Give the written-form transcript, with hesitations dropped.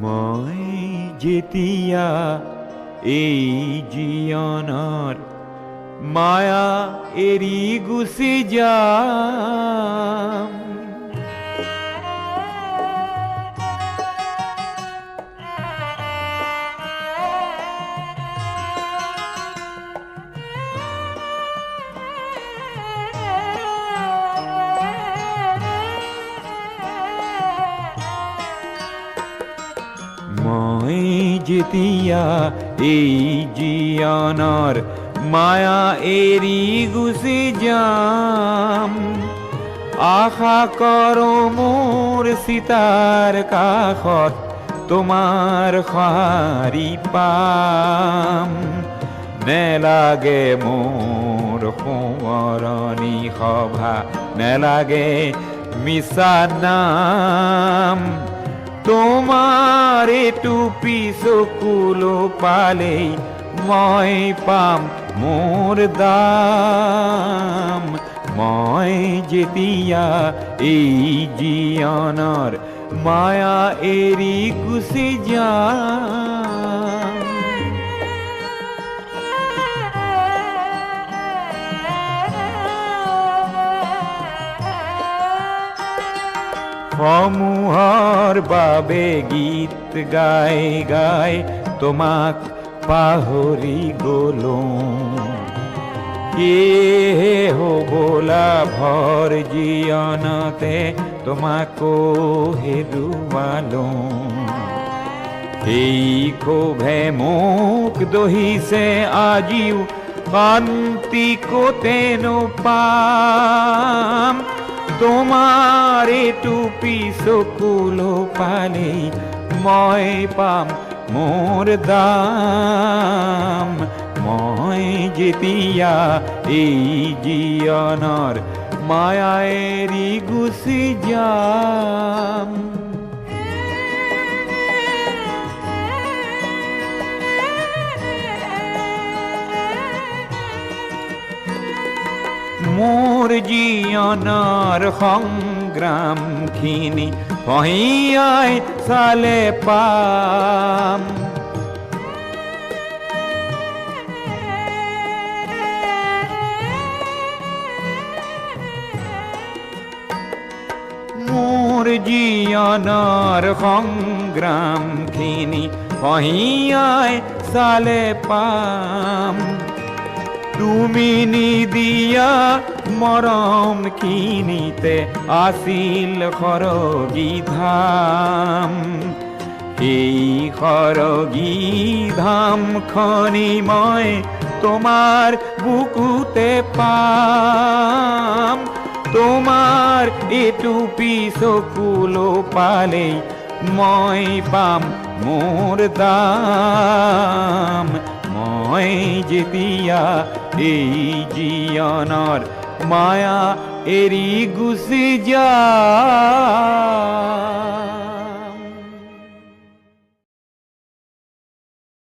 মই যেতিয়া এই জীৱনৰ মায়া এৰি গুচি যাম, মই যেতিয়া এই জীৱনৰ মায়া এৰি গুচি যাম, আশা কৰোঁ মোৰ চিতাৰ কাষত তোমাৰ সঁহাৰি পাম। নেলাগে মোৰ সোঁৱৰণি সভা, নেলাগে মিছা নাম, তোমাৰ এইটো চকুলো পালেই মই পাম মোৰ দাম। মই যেতিয়া এই জীৱনৰ মায়া এৰি গুচি যাম, সমূহৰ বাবে গীত গাই গাই তোমাক পাহৰি গলো, সেয়েহে হ'বলা ভৰ জীৱনতে তোমাকো হেৰুৱালো। সেই ক্ষোভে মোক দহিছে আজিও, শান্তি ক'তেনো পাম, তোমাৰ এইটো চকুলো পালেই মই পাম মোৰ দাম। মই যেতিয়া এই জীৱনৰ মায়া এৰি গুচি যাম, মোৰ জীৱনৰ সংগ্ৰামখিনি পহিয়াই চালে পাম, মোৰ জীৱনৰ সংগ্ৰামখিনি পহিয়াই চালে পাম। তুমি নিদিয়া মৰমখিনিতে আছিল সৰগী ধাম, এই সৰগী ধামখনি মই তোমাৰ বুকুতে পাম। তোমাৰ এইটো চকুলো পালেই মই পাম মোৰ দাম। মই যেতিয়া এই জীৱনৰ মায়া এৰি গুচি যাম।